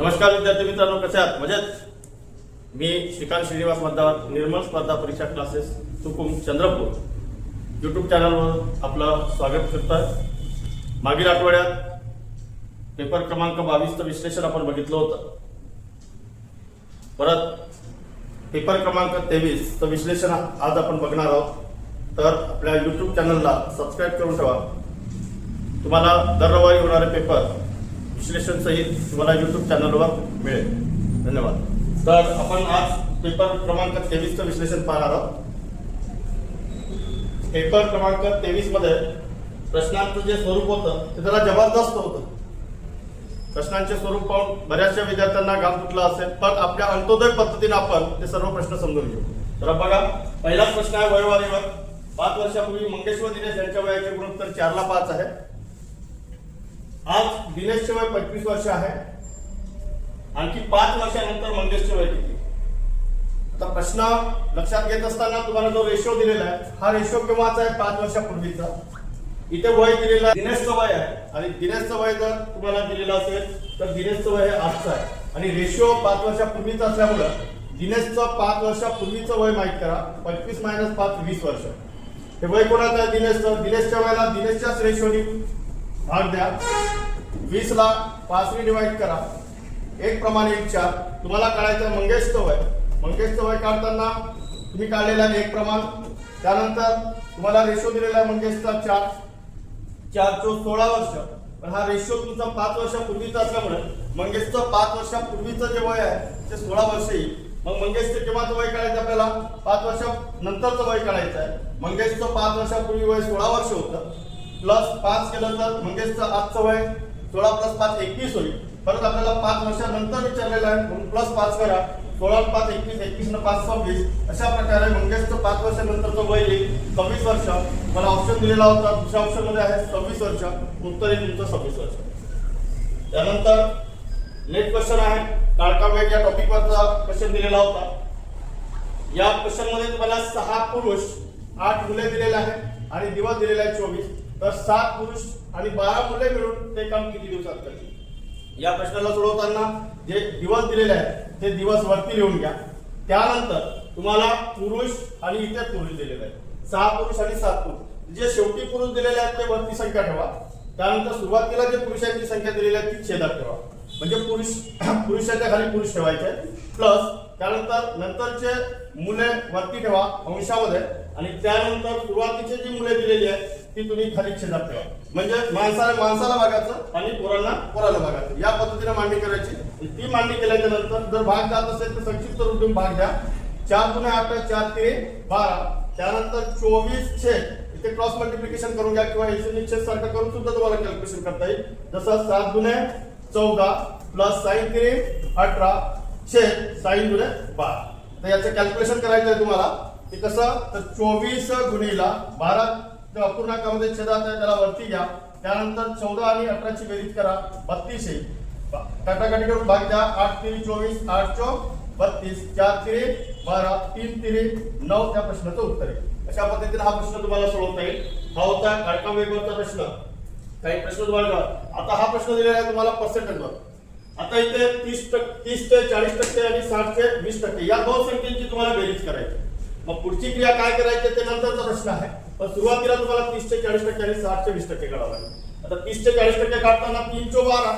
नमस्कार विद्यार्थी मित्रांनो, कसे आहात? मजेत? मी श्रीकांत श्रीनिवास मतदार, निर्मल स्पर्धा परीक्षा क्लासेस चुकूम चंद्रपूर यूट्यूब चॅनलवर आपलं स्वागत करतोय। मागील आठवड्यात पेपर क्रमांक 22चं विश्लेषण आपण बघितलं होतं। परत पेपर क्रमांक 23चं विश्लेषण आज आपण बघणार आहोत। तर आपल्या यूट्यूब चॅनलला सबस्क्राईब करून ठेवा। तुम्हाला दर रविवारी होणारे पेपर विश्लेषण सहित तुम्हाला यूट्यूब चॅनलवर मिळेल। धन्यवाद। तर आपण आज पेपर क्रमांक 23चं विश्लेषण पाहणार आहोत। पेपर क्रमांक 23 मध्ये प्रश्नांचं जे स्वरूप होतं ते जरा जबरदस्त होतं। प्रश्नांचे स्वरूप पाहून बऱ्याचशा विद्यार्थ्यांना घाम फुटला असेल, पण आपल्या अंत्योदय पद्धतीने आपण ते सर्व प्रश्न समजून घेऊ। तर बघा, पहिला प्रश्न आहे वयवारीवर। 5 वर्षापूर्वी मंगेश्वर दिनेश यांच्या वयाचे गुणोत्तर 4 ला 5 आहे। आज दिनेशचे वय 25 वर्ष आहे। आणखी 5 वर्षानंतर मंगेशचे वय किती? आता प्रश्न लक्षात घेत असताना तुम्हाला जो रेशो दिलेला आहे, हा रेशो केव्हाचा आहे? 5 वर्षापूर्वीचा। इथे वय दिलेलं आहे, दिनेशचं वय आहे, आणि दिनेशचं वय जर तुम्हाला दिलेलं असेल तर दिनेशचं वय हे 8चं आहे, आणि रेशो 5 वर्षापूर्वीचा असल्यामुळे दिनेशचं 5 वर्षापूर्वीचं वय माहित करा। 25 - 5 20 वर्ष। हे वय कोणाचं आहे? दिनेशचं। दिनेशच्या वयाला दिनेशच्याच रेशोनी भाग द्या। 20 ला 5 ने डिवाइड करा। 1 प्रमाणे 1 4। तुम्हाला काढायचं मंगेशचं वय। मंगेशचं वय काढताना तुम्ही काढलेलं आहे 1 प्रमाण। त्यानंतर तुम्हाला रेशो दिलेला आहे मंगेशचा 4 4 16 वर्ष। पण हा रेशो तुमचा 5 वर्षापूर्वीचा असल्यामुळे मंगेशचं 5 वर्षापूर्वीचं जे वय आहे ते 16 वर्ष येईल। मग मंगेशचं केव्हाचं वय काढायचं? आपल्याला 5 वर्षानंतरचं वय काढायचं आहे। मंगेशचं 5 वर्षापूर्वी वय 16 वर्ष होतं, प्लस 5 केलं तर मंगेशचं आजचं वय 16 + 5 21 होईल। परत आपल्याला 5 वर्षानंतर विचारलेलं आहे, म्हणून प्लस 5 करा। 16 + 5 21, 21 - 5 26। अशा प्रकारे मंगेशचं 5 वर्षानंतरचं वय येईल 26 वर्ष। मला ऑप्शन दिलेला होता, दुसऱ्या ऑप्शन मध्ये आहे 26 वर्ष। उत्तर येईल तुमचं 26 वर्ष। त्यानंतर नेक्स्ट क्वेश्चन आहे काळका वेग या टॉपिकवरचा क्वेश्चन दिलेला होता। या क्वेश्चन मध्ये तुम्हाला 6 पुरुष 8 मुले दिलेले आहेत आणि दिवस दिलेले आहे 24। तर 7 पुरुष आणि 12 मुले मिळून ते काम किती दिवसात करतील? या प्रश्नाला सोडवताना जे दिवस दिलेले आहेत ते दिवस वरती लिहून घ्या। त्यानंतर तुम्हाला पुरुष आणि इथे पुरुष दिलेले आहेत, 6 पुरुष आणि 7 पुरुष। जे शेवटी पुरुष दिलेले आहेत ते वरती संख्या ठेवा। त्यानंतर सुरुवातीला जे पुरुषांची संख्या दिलेली आहे ती छेदात ठेवा। म्हणजे पुरुषाच्या खाली पुरुष ठेवायचे, प्लस त्यानंतर नंतरचे मुले वरती ठेवा अंशामध्ये, आणि त्यानंतर सुरुवातीची जी मुले दिलेली आहेत ती तुम्ही खाली छेदात ठेवा। म्हणजे माणसाला बघायचं आणि पोराला बघायचं। या पद्धतीने मांडणी करायची। ती मांडणी केल्याच्या नंतर जर भाग जात असेल तर संक्षिप्त रूप देऊन भाग द्या। 4 × 8 = 4 × 3 = 12। त्यानंतर 24 छेद इथे क्रॉस मल्टिप्लिकेशन करून घ्या, किंवा एसएन छेद सारखं करून सुद्धा तुम्हाला कॅल्क्युलेशन करता येईल। जसं 7 × 14 प्लस sin 3 18 छेद sin 2 12। तर याचं कॅल्क्युलेशन करायचं आहे तुम्हाला की कसं? तर 24 × 12 अपूर्णांकामध्ये छेदात आहे, त्याला वरती घ्या। त्यानंतर 14 आणि 18 ची बेरीज करा, 32 येईल। काटाकाटी करून भाग द्या। 8 × 3 = 24, 8 × 4 = 32, 4 × 3 = 12, 3 × 3 = 9 त्या प्रश्नाचं उत्तर आहे। अशा पद्धतीने हा प्रश्न तुम्हाला सोडवता येईल। हा होता काळका वेगवरचा प्रश्न। काही प्रश्न तुम्हाला आता हा प्रश्न दिलेला आहे तुम्हाला पर्सेंटेजवर। आता इथे 30 ते 40% आणि 60 ते 20% या दोन संख्यांची तुम्हाला बेरीज करायची। मग पुढची क्रिया काय करायची ते नंतरचा प्रश्न आहे, पण सुरुवातीला तुम्हाला 30 ते 40% आणि 60 ते 20% काढावं लागेल। आता 30 ते 40% काढताना 3 × 12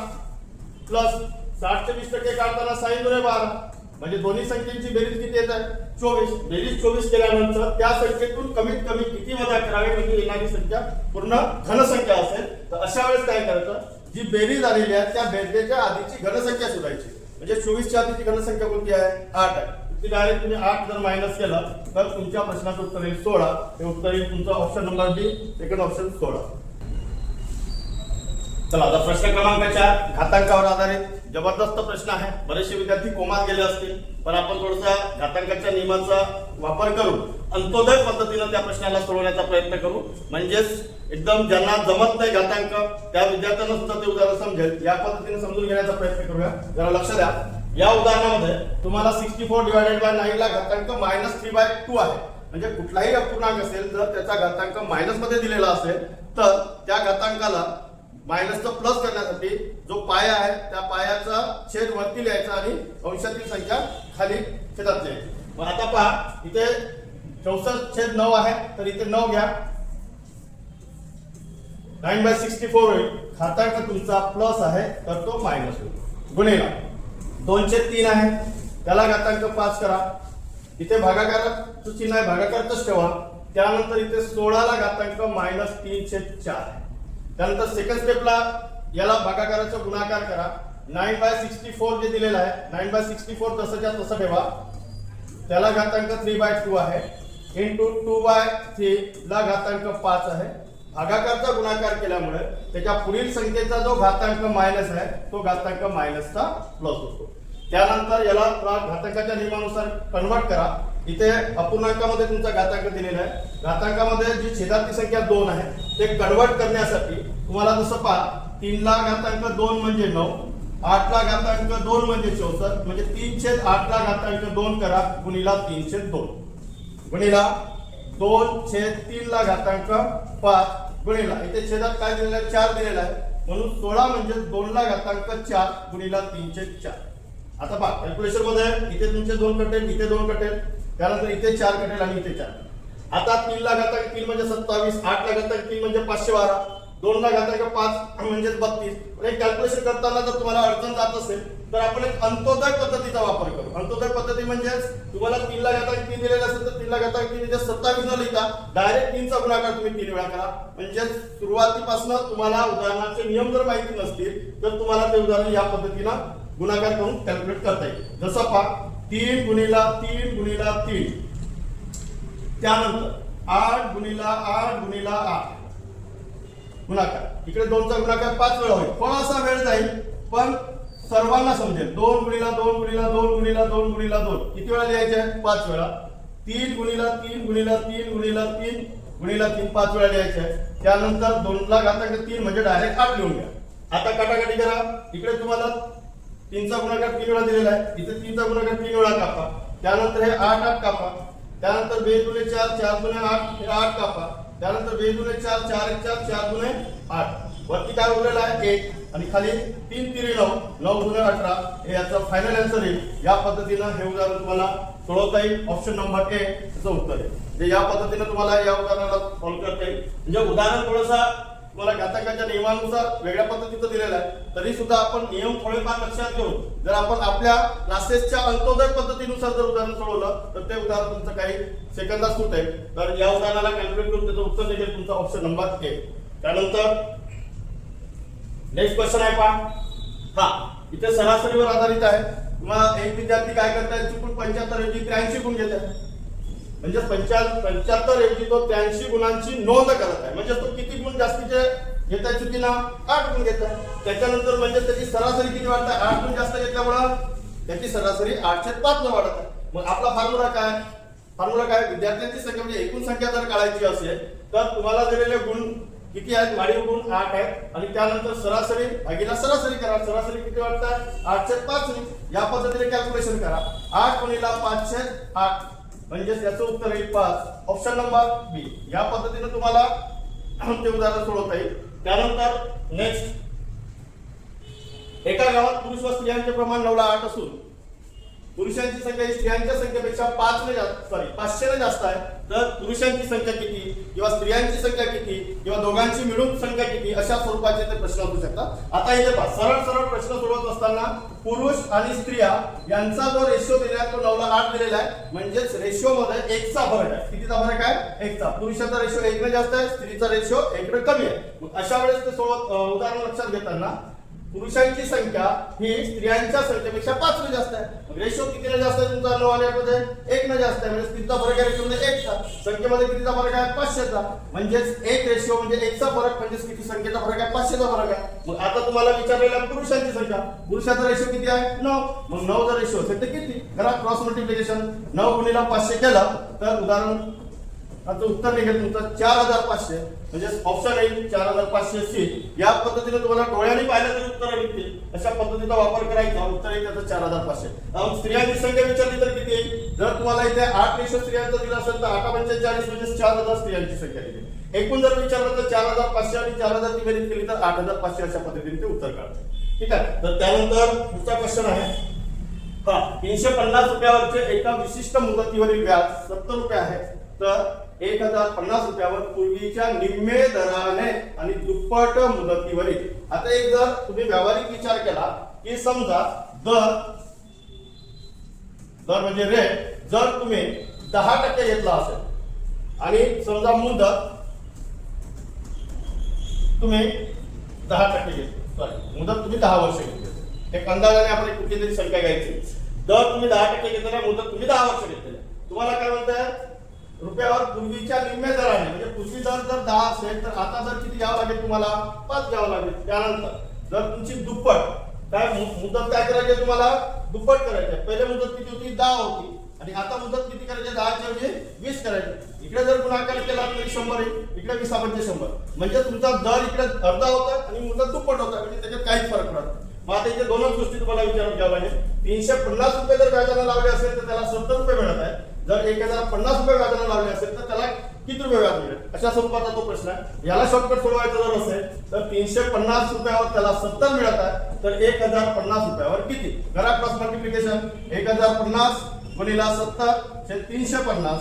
प्लस 60 ते 20% काढताना sin 2 12। म्हणजे दोन्ही संख्यांची बेरीज किती येत आहे? 24। बेरीज 24 केल्यानंतर त्या संख्येतून कमीत कमी किती वजा करावे, म्हणजे येणारी संख्या पूर्ण घनसंख्या असेल। तर अशा वेळेस काय करायचं? जी बेरीज आलेली आहे त्या बेरजेच्या आधीची घनसंख्या शोधायची। म्हणजे 24 च्या आधीची घनसंख्या कोणती आहे? 8 आहे। ती डायरेक्ट तुम्ही 8 जर मायनस केलं तर तुमच्या प्रश्नाचं उत्तर येईल 16। हे उत्तर येईल तुमचं ऑप्शन नंबर बी, सेकंड ऑप्शन 16। चला, आता प्रश्न क्रमांक 4 घातांकावर आधारित जबरदस्त प्रश्न आहे। बरेचसे विद्यार्थी कोमात गेले असतील, पण आपण थोडासा घातांकाच्या नियमाचा वापर करून अंत्योदय पद्धतीने त्या प्रश्नाला सोडवण्याचा प्रयत्न करू। म्हणजेच एकदम ज्यांना जमत नाही घातांक त्या विद्यार्थ्यांना सुद्धा ते उदाहरण समजेल, या पद्धतीने समजून घेण्याचा प्रयत्न करूया। जरा लक्ष द्या। या उदाहरणामध्ये तुम्हाला 64 / 9 ला घातांक -3/2 आहे। म्हणजे कुठलाही अपूर्णांक असेल जर त्याचा घातांक मायनस मध्ये दिलेला असेल तर त्या घातांकाला मायनसचा प्लस करण्यासाठी जो पाया आहे त्या पायाचा छेद वरती लिहायचा आणि अंशातील संख्या खाली छेदात लिहायची. मग आता पहा इथे 64/9 आहे तर इथे 9 घ्या. 9/64 होईल. घातांक तुमचा प्लस आहे तर तो मायनस होईल. गुणिला 2/3 आहे त्याला घातांक 5 करा. इथे भागाकाराचं चिन्ह आहे भागाकारातच ठेवा. त्यानंतर इथे 16 ला घातांक -3/4 आहे. त्यानंतर सेकंड स्टेपला याला भागाकाराचा गुणाकार करा. 9/64 जे दिलेला आहे 9/64 तसंच्या तसं ठेवा. त्याला घातांक 3/2 आहे इंटू 2/3 ला घातांक 5 आहे. भागाकारचा गुणाकार केल्यामुळे त्याच्या पुढील संख्येचा जो घातांक मायनस आहे तो घातांक मायनसचा प्लस होतो. त्यानंतर याला घातांकाच्या नियमानुसार कन्वर्ट करा. इथे अपूर्णांकामध्ये तुमचा घातांक दिलेला आहे. घातांकामध्ये जी छेदातली संख्या 2 आहे ते कन्वर्ट करण्यासाठी तुम्हाला जसं पहा 3 ला घातांक 2 म्हणजे 9, 8 ला घातांक 2 म्हणजे 64 म्हणजे 3/8 ला घातांक 2 करा गुणिला 3/2 गुणिला 2/3 ला घातांक 5 गुणिला इथे छेदात काय दिलेलं आहे 4 दिलेला आहे म्हणून 16 म्हणजे 2 ला घातांक 4 गुणिला 3/4. आता पहा कॅल्क्युलेशन मध्ये इथे तुमचे 2 कटेल इथे 2 कटेल त्यानंतर इथे 4 कटेल आणि इथे 4. आता 3 ला घातांक 3 म्हणजे 27, 8 ला घातांक 3 म्हणजे 512, 2 ला घातांक 5 म्हणजे 32. हे कॅल्क्युलेशन करताना जर तुम्हाला अडचण जात असेल तर आपण एक अंत्योदय पद्धतीचा वापर करू. अंत्योदय पद्धती म्हणजे तुम्हाला 3 ला घातांक 3 दिलेला असेल तर 3 ला घातांक 3 म्हणजे 27 न लिहिता डायरेक्ट 3 चा गुणाकार तुम्ही 3 वेळा करा. म्हणजे सुरुवातीपासून तुम्हाला उदाहरणाचे नियम जर माहिती नसतील तर तुम्हाला ते उदाहरण या पद्धतीनं गुणाकार करून कॅल्क्युलेट करता येईल. जसं पहा 3 गुणिला 3 गुणिला 3 त्यानंतर 8 गुणिला 8 गुणिला 8 गुणाकार. इकडे 2 चा गुणाकार 5 वेळा होईल. थोडासा वेळ जाईल पण सर्वांना समजेल. 2 गुणिला 2 गुणिला 2 गुणिला 2 गुणिला 2 किती वेळा लिहायचे आहे 5 वेळा. 3 गुणिला 3 गुणिला 3 गुणिला 3 गुणिला 3 5 वेळा लिहायचे आहे. त्यानंतर 2 ला घातांक 3 म्हणजे डायरेक्ट 8 लिहून घ्या. आता काटाकाटी करा. इकडे तुम्हाला 3 चा गुणाकार 3 वेळा दिलेला आहे. इथे 3 चा गुणाकार 3 वेळा कापा. त्यानंतर हे 8 8 कापा. त्यानंतर 2 गुणे 4 4 गुणे 8 हे 8 कापा. त्यानंतर 2 गुणे 4 4 1 4 4 गुणे 8 वरती काय उरलेला आहे 1 आणि खाली 3 3 9 9 गुणे 18 हे याचं फायनल आन्सर येईल. या पद्धतीनं हे उदाहरण तुम्हाला सोडवता येईल. ऑप्शन नंबर ए याचं उत्तर आहे. म्हणजे या पद्धतीने तुम्हाला या उदाहरणाला सॉल्व्ह करता येईल. म्हणजे उदाहरण थोडंसं तुम्हाला घातांकाच्या नियमानुसार वेगळ्या पद्धतीचं दिलेलं आहे तरी सुद्धा आपण नियम थोडेफार लक्षात घेऊन जर आपण आपल्या क्लासेसच्या अंत्योदय पद्धतीनुसार जर उदाहरण सोडवलं तर ते उदाहरण तुमचं काही सेकंदात सुटेल. तर या उदाहरणाला कॅल्क्युलेट करून त्याचं उत्तर देखील तुमचा ऑप्शन नंबर ए. त्यानंतर नेक्स्ट क्वेश्चन आहे पहा. हा इथे सरासरीवर आधारित आहे. तुम्हाला एक विद्यार्थी काय करताय चुकून 75 ऐवजी 83 गुण घेत आहे. म्हणजे 75 ऐवजी तो 83 गुणांची नोंद करत आहे. म्हणजे तो किती गुण जास्तीचे घेत आहे चुकीनं 8 गुण घेत आहे. त्याच्यानंतर म्हणजे त्याची सरासरी किती वाढत आहे 8 गुण जास्त घेतल्यामुळं त्याची सरासरी 8/5 न वाढत आहे. मग आपला फॉर्म्युला काय विद्यार्थ्यांची संख्या म्हणजे एकूण संख्या जर काढायची असेल तर तुम्हाला दिलेले गुण किती आहेत वाढीव गुण 8 आहेत आणि त्यानंतर सरासरी भागीला सरासरी करा. सरासरी किती वाटतं 8/5 या पद्धतीने कॅल्क्युलेशन करा. 8 गुणिला 5/8 म्हणजे त्याचं उत्तर येईल 5. ऑप्शन नंबर बी. या पद्धतीने तुम्हाला ते उदाहरण सोडवता येईल. त्यानंतर नेक्स्ट एका गावात पुरुष व स्त्रियांचे प्रमाण 9 ला 8 असून पुरुषांची संख्या ही स्त्रियांच्या संख्येपेक्षा 500 ने जास्त आहे. तर पुरुषांची संख्या किती किंवा स्त्रियांची संख्या किती किंवा दोघांची मिळून संख्या किती अशा स्वरूपाचे ते प्रश्न असू शकतात. आता इथे पहा सरळ प्रश्न सोडवत असताना पुरुष आणि स्त्रिया यांचा जो रेशो दिलेला आहे तो 9 ला 8 दिलेला आहे. म्हणजेच रेशो मध्ये 1 चा फरक आहे. कितीचा फरक आहे 1 चा. पुरुषाचा रेशो 1 ने जास्त आहे स्त्रीचा रेशो 1 ने कमी आहे. मग अशा वेळेस ते उदाहरण लक्षात घेताना पुरुषांची संख्या ही स्त्रियांच्या संख्येपेक्षा 5 ने जास्त आहे. रेशो कितीने जास्त आहे तुमचा 9 आणि 8 मध्ये 1 ने जास्त आहे. म्हणजे स्त्रीचा फरक आहे रेशो मध्ये 1 चा. संख्येमध्ये कितीचा फरक आहे 500 चा. म्हणजेच 1 रेशो म्हणजे 1 चा फरक म्हणजे किती संख्येचा फरक आहे 500 चा फरक आहे. मग आता तुम्हाला विचारलेला पुरुषांची संख्या पुरुषाचा रेशो किती आहे 9. मग 9 चा रेशो असेल तर किती करा क्रॉस मल्टिप्लिकेशन. 9 गुणिला 500 केलं तर उदाहरण आता उत्तर निघेल तुमचं 4500. म्हणजे ऑप्शन येईल 4500 सी. या पद्धतीने तुम्हाला डोळ्यांनी पाहिलं तरी उत्तर निघतील. अशा पद्धतीचा वापर करायचा उत्तर येईल त्याचं 4500. स्त्रियांची संख्या विचारली तर किती येईल. जर तुम्हाला इथे 8 रेशो स्त्रियांचा दिला असेल तर 8 × 45 म्हणजे 4000 स्त्रियांची संख्या दिली. एकूण जर विचारलं तर 4500 आणि 4000 ची बेरीज केली तर 8500 अशा पद्धतीने ते उत्तर काढते. ठीक आहे. तर त्यानंतर पुढचा क्वेश्चन आहे 350 रुपयावरचे एका विशिष्ट मुदतीवरील व्याज 70 रुपये आहे. तर 1050 रुपयावर पूर्वीच्या निम्मे दराने आणि दुप्पट मुदतीवरील. आता एक जर तुम्ही व्यावहारिक विचार केला की समजा दर म्हणजे रेट जर तुम्ही 10% घेतला असेल आणि समजा मुदत तुम्ही 10% घेतली, सॉरी मुदत तुम्ही 10 वर्ष घेतली, एक अंदाजाने आपण कुठली तरी संख्या घ्यायची. दर तुम्ही 10% घेतलेला, मुदत तुम्ही 10 वर्ष घेतलेला. तुम्हाला काय म्हणताय रुपयावर पूर्वीच्या निम्मे दराने म्हणजे पूर्वी दर जर 10 असेल तर आता जर किती घ्यावं लागेल तुम्हाला 5 घ्यावं लागेल. त्यानंतर जर तुमची दुप्पट काय मुदत काय करायची तुम्हाला दुप्पट करायची. पहिले मुदत किती होती 10 होती आणि आता मुदत किती करायची 10 च्या ऐवजी 20 करायची. इकडे जर गुणाकार केला तरी 100 येईल, इकडे 20 म्हणजे 100 म्हणजे तुमचा दर इकडे अर्धा होता आणि मुदत दुप्पट होता म्हणजे त्याच्यात काहीच फरक पडत नाही. मग आता इथे दोनच गोष्टी तुम्हाला विचारून घ्यावं लागेल. 350 रुपये जर व्याजाला लावले असेल तर त्याला 70 रुपये मिळत आहे. जर 1050 रुपये व्याजाला लावले असेल तर त्याला किती रुपये व्याज मिळेल अशा स्वरूपाचा तो प्रश्न आहे. याला शॉर्टकट सोडवायचा जर असेल तर 350 रुपयावर त्याला 70 मिळत आहे तर 1050 रुपयावर किती करा क्रॉस मल्टिप्लिकेशन. 1050 गुणिला 70 छेद 350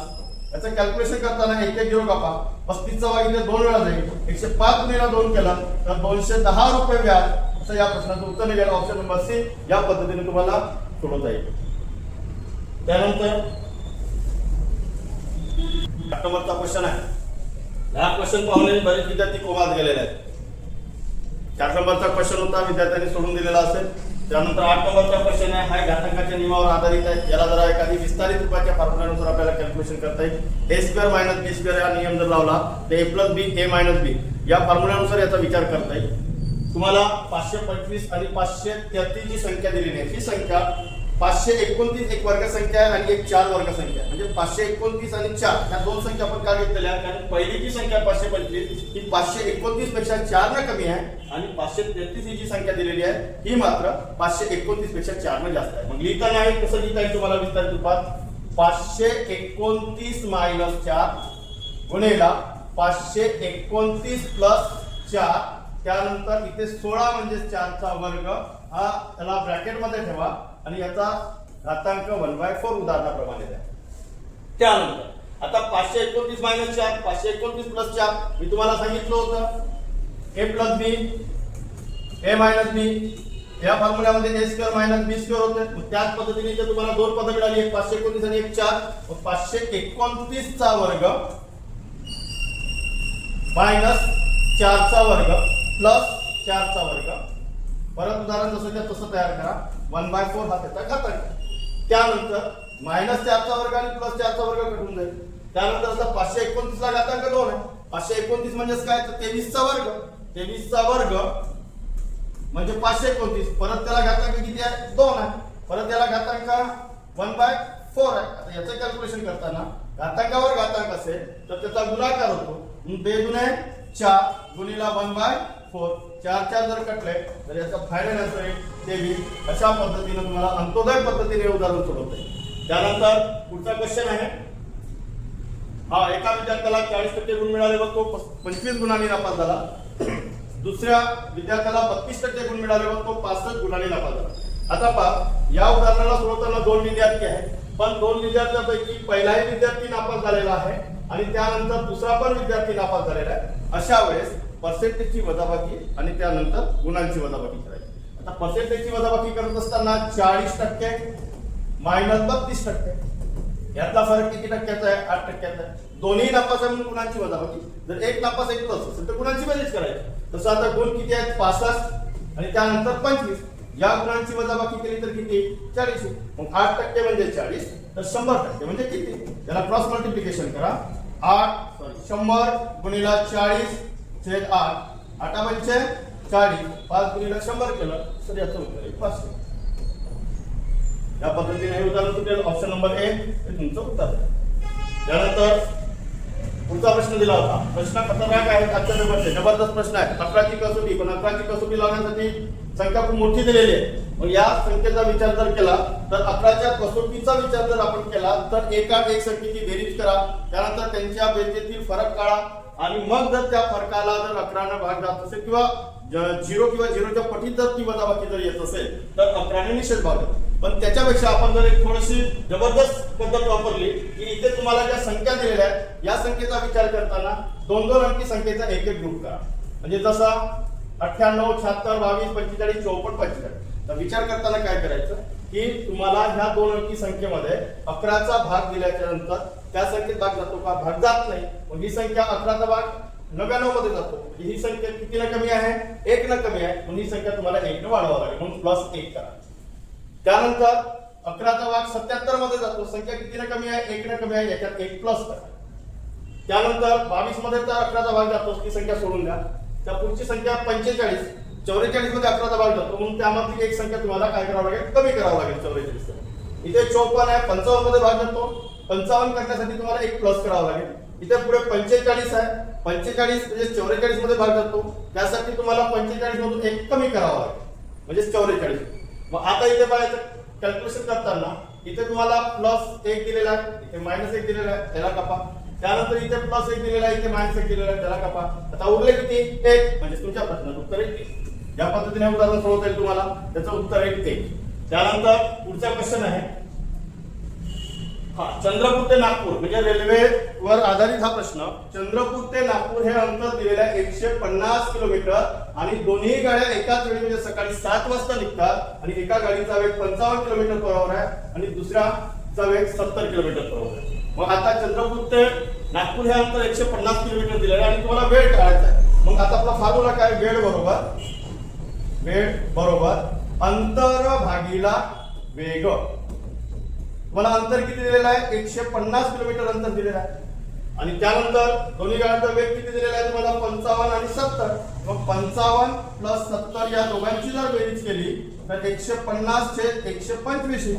याचं कॅल्क्युलेशन करताना 1 कापा 35 चा भाग इथे 2 वेळा जाईल. 105 गुणिला 2 केला तर 210 रुपये व्याज असं या प्रश्नाचं उत्तर निघेल. ऑप्शन नंबर सी या पद्धतीने तुम्हाला सोडवता येईल. त्यानंतर 8 नंबरचा क्वेश्चन आहे. हा क्वेश्चन पाहून बरेच विद्यार्थी कोमात गेलेले आहेत. 4 नंबरचा क्वेश्चन होता विद्यार्थ्यांनी सोडून दिलेला असेल. त्यानंतर 8 नंबरचा क्वेश्चन आहे हा घातांकाच्या नियमावर आधारित आहे. याला जरा एखादी विस्तारित रूपाच्या फॉर्म्युल्यानुसार आपल्याला कॅल्क्युलेशन करता येईल. a² - b² हा नियम जर लावला तर a + b a - b या फॉर्म्युल्यानुसार याचा विचार करता येईल. तुम्हाला 525 आणि 533 जी संख्या दिलेली आहे ही संख्या 529 एक वर्ग संख्या आहे आणि एक 4 वर्ग संख्या म्हणजे 529 आणि 4 या दोन संख्या आपण का घेतलेल्या कारण पहिली जी संख्या 525 ही 529 पेक्षा 4 ने कमी आहे आणि 533 ही जी संख्या दिलेली आहे ही मात्र 529 पेक्षा 4 ने जास्त आहे. मग लिहिताना आहे कसं लिहिता येईल तुम्हाला विस्तारित रूपात 529 - 4 गुणिला 529 + 4 त्यानंतर इथे 16 म्हणजे 4 चा वर्ग हा त्याला ब्रॅकेट मध्ये ठेवा आणि याचा घातांक 1/4 उदाहरणाप्रमाणे द्या. त्यानंतर आता 529 - 4 529 + 4 मी तुम्हाला सांगितलं होतं a + b a - b या फॉर्म्युल्यामध्ये a² - b² होते. मग त्याच पद्धतीने इथे तुम्हाला दोन पदं मिळाली एक 529 आणि एक 4 मग 529 चा वर्ग मायनस 4 चा वर्ग प्लस 4 चा वर्ग. परत उदाहरण जसं त्या तसं तयार करा 1/4 हा त्याचा घातांक. त्यानंतर -4 चा वर्ग आणि +4 चा वर्ग कटून जाईल. त्यानंतर आता 529 ला घातांक 2 आहे. 529 म्हणजे काय तर 23 चा वर्ग 23 चा वर्ग म्हणजे 529 परत त्याला घातांक किती आहे 2 आहे. परत त्याला घातांक 1/4 आहे. आता याचं कॅल्क्युलेशन करताना घातांकावर घातांक असेल तर त्याचा गुणाकार होतो. 2 × 4 गुणिला 1/4 4 जर कटले तर याचा फायनल आन्सर आहे 23. अशा पद्धतीने तुम्हाला अंत्योदय पद्धतीने उदाहरण सोडवता येईल. त्यानंतर पुढचा क्वेश्चन आहे हा एका विद्यार्थ्याला 40% गुण मिळाले व तो 25 गुणांनी नापास झाला. दुसऱ्या विद्यार्थ्याला 32% गुण मिळाले व तो 65 गुणांनी नापास झाला. आता पहा या उदाहरणाला सोडवताना 2 विद्यार्थी आहेत पण 2 विद्यार्थ्यांपैकी पहिलाही विद्यार्थी नापास झालेला आहे आणि त्यानंतर दुसरा पण विद्यार्थी नापास झालेला आहे. अशा वेळेस पर्सेंटेजची वजाबाकी आणि त्यानंतर गुणांची वजाबाकी करायची. आता पर्सेंटेजची वजाबाकी करत असताना 40% - 32% यातला फरक किती टक्क्याचा आहे 8 टक्क्याचा आहे. दोन्ही नापास आहे म्हणून गुणांची वजाबाकी. जर एक नापास एक प्लस असेल तर गुणांची बेरीज करायची. तसं आता गुण किती आहेत 65 आणि त्यानंतर 25 या गुणांची वजाबाकी केली तर किती 40. मग 8% म्हणजे 40 तर 100% म्हणजे किती त्याला क्रॉस मल्टिप्लिकेशन करा 100 गुणिला 40 छेद 8 8 म्हणजे 40 5 गुणिला 100 केलं तर याचं उत्तर आहे 500. या पद्धतीने हे उदाहरण सुटेल. ऑप्शन नंबर ए हे तुमचं उत्तर आहे. त्यानंतर पुढचा प्रश्न दिला होता. प्रश्न खतरनाक आहे आजच्या पेपरचे जबरदस्त प्रश्न आहे. 11ची कसोटी पण 11ची कसोटी लावण्यासाठी संख्या खूप मोठी दिलेली आहे. मग या संख्येचा विचार जर केला तर 11च्या कसोटीचा विचार जर आपण केला तर एका एक संख्येची बेरीज करा त्यानंतर त्यांच्या बेरजेतील फरक काढा आणि मग जर त्या फरकाला जर 11 भाग जात असेल किंवा 0 किंवा 0च्या पटीत जर ती वजाबाकी जर येत असेल तर 11 निषेध भाग जातो. पण त्याच्यापेक्षा आपण जर एक थोडीशी जबरदस्त पद्धत वापरली की इथे तुम्हाला ज्या संख्या दिलेल्या आहेत या संख्येचा विचार करताना 2-2 अंकी संख्येचा एक ग्रुप करा. म्हणजे जसा 98, 76, 22, 45, 54, 45. तर विचार करताना काय करायचं की तुम्हाला ह्या 2 अंकी संख्येमध्ये 11चा भाग दिल्याच्या नंतर त्या संख्येत भाग जातो का? भाग जात नाही. मग ही संख्या 11चा भाग 99 मध्ये जातो. ही संख्या कितीनं कमी आहे? 1 न कमी आहे. म्हणून ही संख्या तुम्हाला 1 न वाढवावी लागेल. म्हणून +1 करा. त्यानंतर 11चा भाग 77 मध्ये जातो. संख्या कितीनं कमी आहे? 1 न कमी आहे. याच्यात 1 प्लस करा. त्यानंतर 22 मध्ये तर 11चा भाग जातो. ती संख्या सोडून द्या. त्या पुढची संख्या 45, 44 मध्ये 11चा भाग जातो. म्हणून त्यामधली एक संख्या तुम्हाला काय करावं लागेल? कमी करावं लागेल 44. इथे 54 आहे, 55 मध्ये भाग जातो. 55 करण्यासाठी तुम्हाला 1 प्लस करावं लागेल. इथे पुढे 45 आहे, 45 म्हणजे 44 मध्ये भाग जातो. त्यासाठी तुम्हाला 45 मधून 1 कमी करावं लागेल म्हणजे 44. मग आता इथे बघायचं कॅल्क्युलेशन करताना इथे तुम्हाला +1 दिलेला आहे, इथे -1 दिलेला आहे, त्याला कापा. त्यानंतर इथे +1 दिलेला आहे, इथे -1 दिलेला आहे, त्याला कापा. आता उरले किती? 1. म्हणजे तुमच्या प्रश्नाचं उत्तर 1. या पद्धतीने उदाहरण सोडवता येईल तुम्हाला. त्याचं उत्तर 1. त्यानंतर पुढचा क्वेश्चन आहे चंद्रपूर ते नागपूर म्हणजे रेल्वेवर आधारित हा प्रश्न. चंद्रपूर ते नागपूर हे अंतर दिलेलं आहे 150 किलोमीटर आणि दोन्ही गाड्या एकाच वेळी म्हणजे सकाळी 7 वाजता निघतात आणि एका गाडीचा वेग 55 किलोमीटर पर आवर आहे आणि दुसऱ्याचा वेग 70 किलोमीटर पर आवर आहे. मग आता चंद्रपूर ते नागपूर हे अंतर 150 किलोमीटर दिलेलं आहे आणि तुम्हाला वेळ काढायचा आहे. मग आता आपला फॉर्म्युला काय? वेळ बरोबर अंतर भागीला वेग. मला अंतर किती दिलेलं आहे? 150 किलोमीटर अंतर दिलेलं आहे आणि त्यानंतर दोन्ही गाड्यांचा वेग किती दिलेला आहे तुम्हाला? 55 आणि 70. मग 55 + 70 या दोघांची जर बेरीज केली तर 150 छेद 125.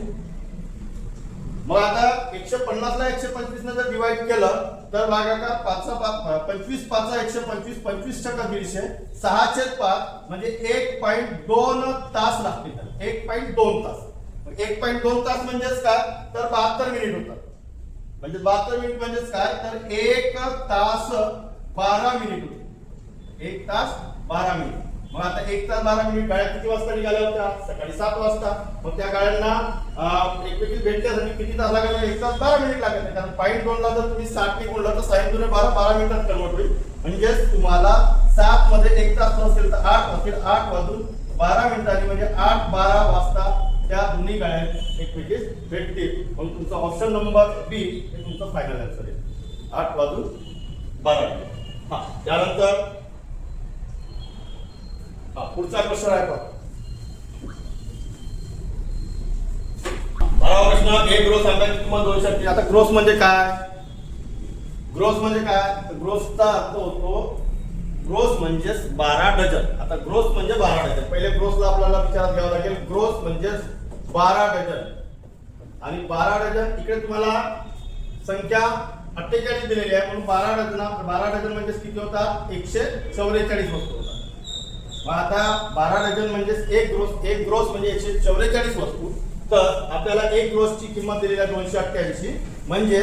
मग आता 150 ला 125 ने जर डिवाइड केलं तर भागाकार 25 5 125 25 × 150 6/5 म्हणजे 1.2 तास लागतील. 1.2 तास. 1.2 तास म्हणजेच काय? तर 72 मिनिट होतात. म्हणजे 72 मिनिट म्हणजेच काय? तर 1 तास 12 मिनिट होते. 1 तास 12 मिनिट. मग आता 1 तास 12 मिनिट गाड्या किती वाजता निघाल्या होत्या? सकाळी 7 वाजता. मग त्या गाड्यांना एकमेकीला भेटण्यासाठी किती तास लागले? 1 तास 12 मिनिट लागले. कारण 0.2 ला जर तुम्ही 60 ने गुणलं तर 60 × 12 मिनिटात कन्वर्ट होईल. म्हणजेच तुम्हाला 7 मध्ये 1 तास नसेल तर 8 वाजतील. 8 वाजून 12 मिनिटांनी म्हणजे 8:12 वाजता त्या दोन्ही गाड्या एकमेकीस भेटतील. म्हणून तुमचा ऑप्शन नंबर बी हे तुमचं फायनल आन्सर आहे. 8 वाजून 12 मिनिट. त्यानंतर पुढचा क्वेश्चन आहे पहा. 12वा प्रश्न. एक ग्रोस आंब्याची किंमत 200. आता ग्रोस म्हणजे काय? ग्रोस म्हणजे काय? ग्रोसचा अर्थ होतो ग्रोस म्हणजे 12 डझन. आता ग्रोस म्हणजे 12 डझन. पहिले ग्रोसला आपल्याला विचारात घ्यावं लागेल. ग्रोस म्हणजे 12 डझन आणि 12 डझन इकडे तुम्हाला संख्या 48 दिलेली आहे म्हणून 12 डझन म्हणजे किती होता? 144 वस्तू होता. मग आता 12 डझन म्हणजे एक ग्रोस म्हणजे 144 वस्तू. तर आपल्याला एक ग्रोसची किंमत दिलेली आहे 288 म्हणजे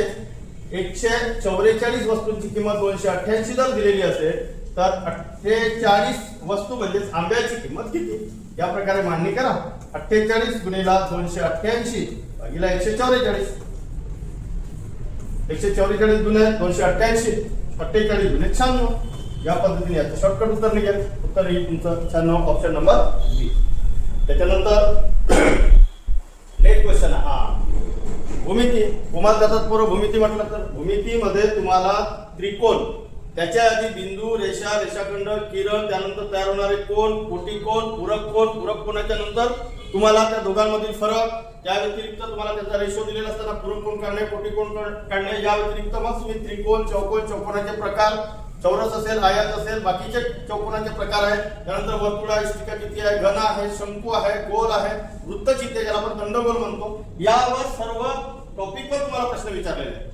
144 वस्तूंची किंमत 288 जर दिलेली असेल तर 48 वस्तू म्हणजे आंब्याची किंमत किती? या प्रकारे मांडणी करा. 48 गुणिले 288 भागिले 144. 144 गुणिले 288 48 गुणिले 96. या पद्धतीने याचं शॉर्टकट उत्तर निघेल. उत्तर येईल तुमचं 96 ऑप्शन नंबर बी. त्याच्यानंतर नेक्स्ट क्वेश्चन भूमिती. तुम्हाला जातात पूर्व भूमिती म्हटलं तर भूमितीमध्ये तुम्हाला त्रिकोण त्याच्या आधी बिंदू, रेषा, रेषाखंड, किरण, त्यानंतर तयार होणारे कोन, कोटिकोन, पूरक कोनाच्या नंतर तुम्हाला त्या दोघांमधील फरक, त्या व्यतिरिक्त तुम्हाला त्याचा रेशो दिलेला असताना पूरक कोन काढणे, कोटिकोन काढणे, या व्यतिरिक्त मग तुम्ही त्रिकोण, चौकोन, चौकोनाचे प्रकार, चौरस असेल, आयत असेल, बाकीचे चौकोनाचे प्रकार आहेत. त्यानंतर वर्तुळ आहे, स्टिका किती आहे, घन आहे, शंकू आहे, गोल आहे, वृत्तचित्ते ज्याला आपण दंडगोल म्हणतो, यावर सर्व टॉपिकवर तुम्हाला प्रश्न विचारलेले आहेत.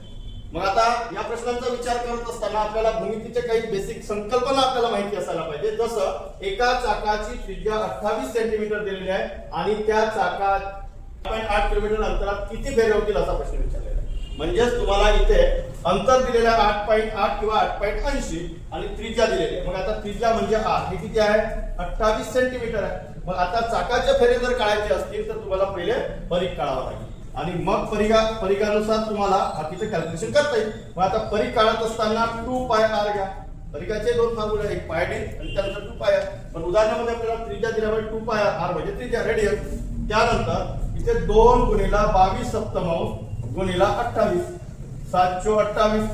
मग आता या प्रश्नांचा विचार करत असताना आपल्याला भूमितीचे काही बेसिक संकल्पना आपल्याला माहिती असायला पाहिजे. जसं एका चाकाची त्रिज्या 28 सेंटीमीटर दिलेली आहे आणि त्या चाकात 8 किलोमीटर अंतरात किती फेऱ्या होतील असा प्रश्न विचारलेला आहे. म्हणजेच तुम्हाला इथे अंतर दिलेलं आहे 8.8 किंवा 8.80 आणि त्रिज्या दिलेली आहे. मग आता त्रिज्या म्हणजे आर हे किती आहे 28 सेंटीमीटर आहे. मग आता चाकाचे फेरे जर काढायचे असतील तर तुम्हाला पहिले परीघ काढावा लागेल आणि मग परिघानुसार तुम्हाला बाकीचं कॅल्क्युलेशन करता येईल. मग आता परीघ काढत असताना 2 पाय आर घ्या. परिघाचे दोन फॉर्म्युला एक पाय डी आणि त्यानंतर 2 पाय आर. पण उदाहरणामध्ये आपल्याला त्रिज्या दिल्यामुळे 2 पाय आर म्हणजे त्रिज्या रेडियस. त्यानंतर इथे 2 गुणिला 22 सप्तमांश गुणिला 28 728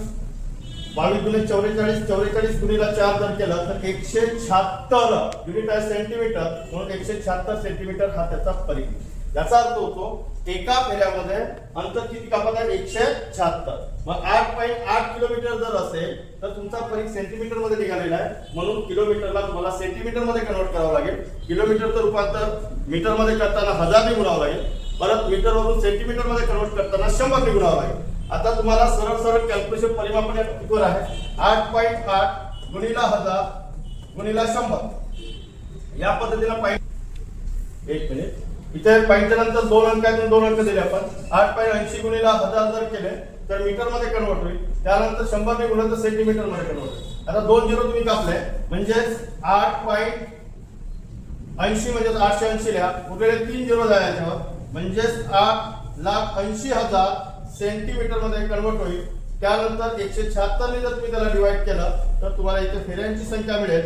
22 गुणिले 44 44 गुणिला 4 जर केलं तर 176 युनिट आहे सेंटीमीटर म्हणून 176 सेंटीमीटर हा त्याचा परीघ. याचा अर्थ होतो एका फेऱ्यामध्ये अंतर किती कापत आहे 176. मग 8.8 किलोमीटर जर असेल तर तुमचा परीघ सेंटीमीटर मध्ये निघालेला आहे म्हणून किलोमीटरला तुम्हाला सेंटीमीटर मध्ये कन्वर्ट करावं लागेल. किलोमीटरचं रूपांतर मीटर मध्ये करताना 1000 ने गुणावं लागेल. परत मीटर वरून सेंटीमीटर मध्ये कन्वर्ट करताना 100 ने गुणावं लागेल. आता तुम्हाला सरळ सरळ कॅल्क्युलेशन परिमाण या टॉपिकवर आहे 8.8 गुणिला 1000 गुणिला 100 या पद्धतीने पाहिजे. एक मिनिट इथे पाहिजे नंतर 2 अंकातून 2 अंक दिले आपण 8.80 गुणिला 1000 जर केले तर मीटर मध्ये कन्वर्ट होईल. त्यानंतर 100 ने गुणलं तर सेंटीमीटर मध्ये कन्वर्ट होईल. आता 2 झिरो तुम्ही कापले म्हणजे 8.80 म्हणजे 880 लिहा उरलेले 3 झिरो द्या याच्यावर म्हणजे 8,80,000 सेंटीमीटर मध्ये कन्वर्ट होईल. त्यानंतर 176 ने जर तुम्ही त्याला डिवाइड केलं तर तुम्हाला इथे फेऱ्यांची संख्या मिळेल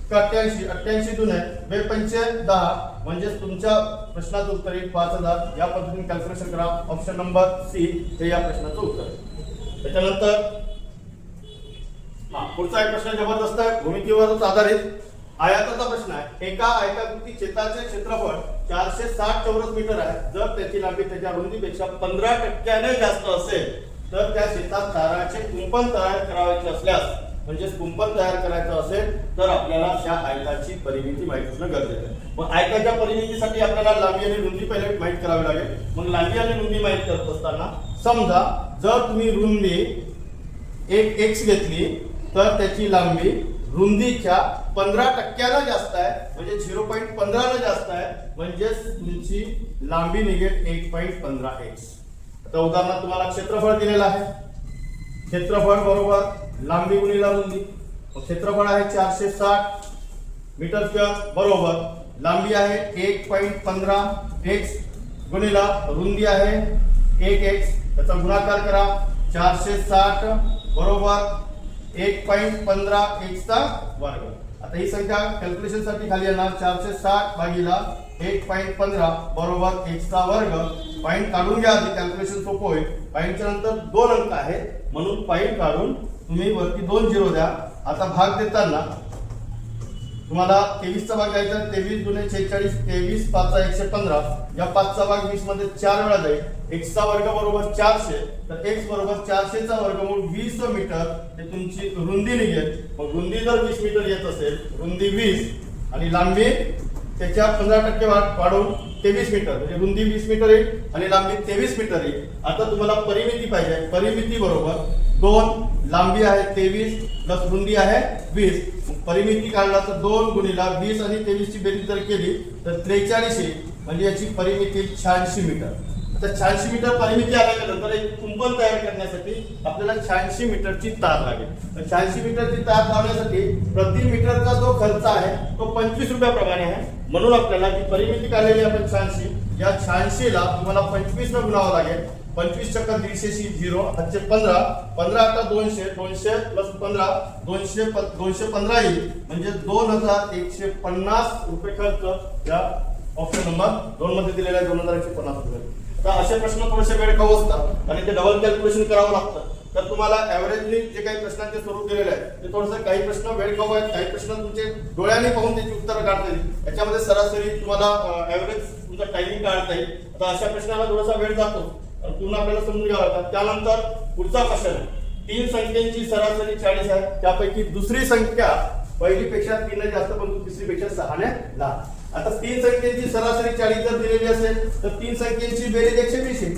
88 दुने 2×5 म्हणजे तुमच्या प्रश्नाचं उत्तर येईल 5000. या पद्धतीने कॅल्क्युलेशन करा. ऑप्शन नंबर सी हे या प्रश्नाचं उत्तर आहे. त्याच्यानंतर पुढचा एक प्रश्न जबरदस्त आहे भूमितीवरच आधारित आयताचा प्रश्न आहे. एका आयताकृती क्षेत्राचे क्षेत्रफळ 460 चौरस मीटर आहे. जर त्याची लांबी त्याच्या रुंदीपेक्षा 15% जास्त असेल तर त्या शेतात ताराचे कुंपण तयार करायचे असल्यास म्हणजे कुंपण तयार करायचं असेल तर आपल्याला त्या आयताची परिमिती माहित असणं गरजेचं आहे. मग आयताच्या परिमितीसाठी आपल्याला लांबी आणि रुंदी पहिले माहित करावी लागेल. मग लांबी आणि रुंदी माहित करत असताना समजा जर तुम्ही रुंदी एक x घेतली तर त्याची लांबी रुंदीच्या 15% जास्त आहे म्हणजे 0.15 जास्त आहे म्हणजे तुमची लांबी निघेल 1.15x. आता उदाहरणार्थ तुम्हाला क्षेत्रफळ दिलेलं आहे. क्षेत्रफळ बरोबर लांबी गुणिला रुंदी. क्षेत्रफळ आहे 460 मीटर स्क्वेअर बरोबर लांबी आहे 1.15x गुणिला रुंदी आहे 1x. त्याचा गुणाकार करा 460 बरोबर 1.15x चा वर्ग. आता ही संख्या कॅल्क्युलेशन साठी खाली येणार 460 भागिला 1.15 बरोबर x चा वर्ग. पॉइंट काढून घ्या आधी कॅल्क्युलेशन सोपं होईल. पॉइंटच्या नंतर 2 अंक आहेत म्हणून पॉइंट काढून तुम्ही वरती 2 झिरो द्या. आता भाग देताना तुम्हाला 23 चा भाग द्यायचा 23 गुणे 46 23 5 115 या 5 चा भाग 20 मध्ये 4 वेळा जाईल. x चा वर्ग बरोबर 400 तर x बरोबर 400 चा वर्गमूळ 20 मीटर हे तुमची रुंदी निघेल. मग रुंदी जर 20 मीटर येत असेल रुंदी 20 आणि लांबी त्याच्या 15% वाढवून 23 मीटर म्हणजे रुंदी 20 मीटर येईल आणि लांबी 23 मीटर येईल. आता तुम्हाला परिमिती पाहिजे. परिमिती बरोबर 2 लांबी आहे 23 प्लस रुंदी आहे 20. परिमिती काढला तर 2 गुणिला 20 आणि 23 ची बेरीज जर केली तर 43 म्हणजे याची परिमिती 86 मीटर. आता 86 मीटर परिमिती आल्यानंतर एक कुंपण तयार करण्यासाठी आपल्याला 86 मीटरची तार लागेल. तर 86 मीटरची तार लावण्यासाठी प्रति मीटरचा जो खर्च आहे तो 25 रुपयाप्रमाणे आहे. म्हणून आपल्याला जी परिमिती काढलेली आपण 86 या 86 ला तुम्हाला 25 ने गुणावं लागेल. 25 × 150 0 5 15 15 आता 200 200 प्लस 15 215 येईल म्हणजे 2150 रुपये खर्च या ऑप्शन नंबर 2 मध्ये दिलेला आहे 2150 रुपये. तर असे प्रश्न थोडेसे वेळ खाऊ असतात आणि ते डबल कॅल्क्युलेशन करावं लागतं. तर तुम्हाला ऍव्हरेजली जे काही प्रश्नांचे स्वरूप दिलेले आहे ते थोडंसं काही प्रश्न वेळ खाऊ आहेत काही प्रश्न तुमचे डोळ्याने पाहून त्याची उत्तरं काढता येईल. याच्यामध्ये सरासरी तुम्हाला ऍव्हरेज तुमचा टायमिंग काढता येईल. आता अशा प्रश्नाला थोडासा वेळ जातो पूर्ण आपल्याला समजून घ्यावं लागतं. त्यानंतर पुढचा प्रश्न आहे 3 संख्यांची सरासरी 40 आहे. त्यापैकी दुसरी संख्या पहिलीपेक्षा 3 ने जास्त पण तिसरीपेक्षा 6 ने लहान. आता 3 संख्यांची सरासरी 40 जर दिलेली असेल तर 3 संख्यांची बेरीज 120 आहे.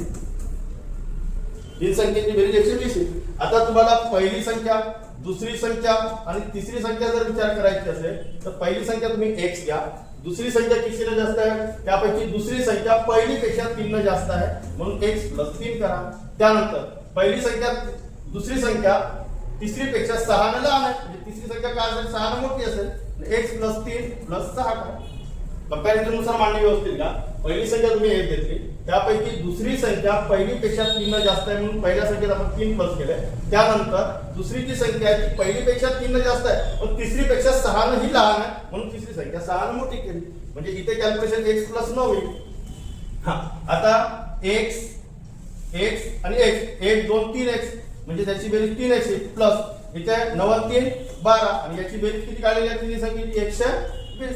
3 संख्यांची बेरीज 120 आहे. आता तुम्हाला पहिली संख्या दुसरी संख्या आणि तिसरी संख्या जर विचार करायची असेल तर पहिली संख्या तुम्ही x घ्या दुसरी संख्या कितीने जास्त आहे त्यापैकी दुसरी संख्या पहिलीपेक्षा 3 ने जास्त आहे म्हणून x + 3 करा. त्यानंतर पहिली संख्या दुसरी संख्या तिसरीपेक्षा 6 ने लहान आहे म्हणजे तिसरी संख्या काय असेल 6 ने मोठी असेल x + 3 + 6 करा. कंपॅरिझननुसार मांडणी व्यवस्थित का पहिली संख्या तुम्ही 1 घेतली त्यापैकी दुसरी संख्या पहिलीपेक्षा 3 ने जास्त आहे म्हणून पहिल्या संख्येत आपण 3 प्लस केले. त्यानंतर दुसरीची संख्या आहे ती पहिलीपेक्षा 3 ने जास्त आहे पण तिसरीपेक्षा 6 ने ही लहान आहे म्हणून तिसरी संख्या 6 ने मोठी केली म्हणजे इथे कॅल्क्युलेशन x + 9 होईल. आता x आणि x 1 2 3x म्हणजे त्याची बेरीज 3x प्लस इथे 9 3 12 आणि याची बेरीज किती काढलेली आहे तिन्ही संख्येची 120.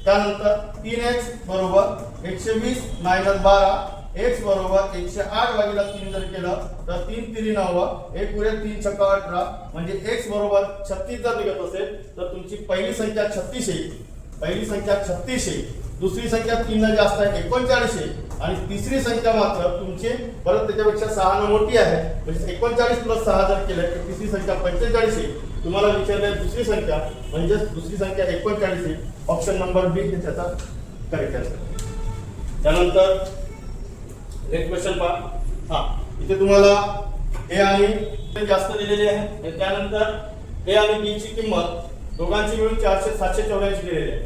त्यानंतर 3x बरोबर 120 - 12 x बरोबर 108 भागिले 3 जर केलं तर 3 3 9 1 पुढे 3 6 18 म्हणजे x बरोबर 36 जर निघत असेल तर तुमची पहिली संख्या 36 येईल. पहिली संख्या 36 येईल. दुसरी संख्या 3 ने जास्त आहे 39 येईल आणि तिसरी संख्या मात्र तुमची परत त्याच्यापेक्षा 6 ने मोठी आहे म्हणजे 39 + 6 जर केलं तर तिसरी संख्या 45 येईल. तुम्हाला विचारले दुसरी संख्या म्हणजे दुसरी संख्या 39 येईल. ऑप्शन नंबर बी हे त्याचा करेक्ट आन्सर. त्यानंतर नेक्स्ट क्वेश्चन पहा. इथे तुम्हाला ए आणि जास्त दिलेली आहे. त्यानंतर ए आणि बी ची किंमत दोघांची मिळून 784 दिलेली आहे.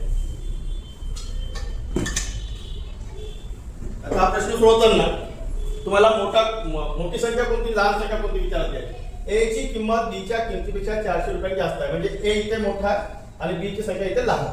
आता हा प्रश्न सोडवताना तुम्हाला मोठी संख्या कोणती लहान संख्या कोणती विचारली आहे. ए ची किंमत बी च्या किमतीपेक्षा 400 रुपये जास्त आहे म्हणजे ए इथे मोठा आणि बी ची संख्या इथे लहान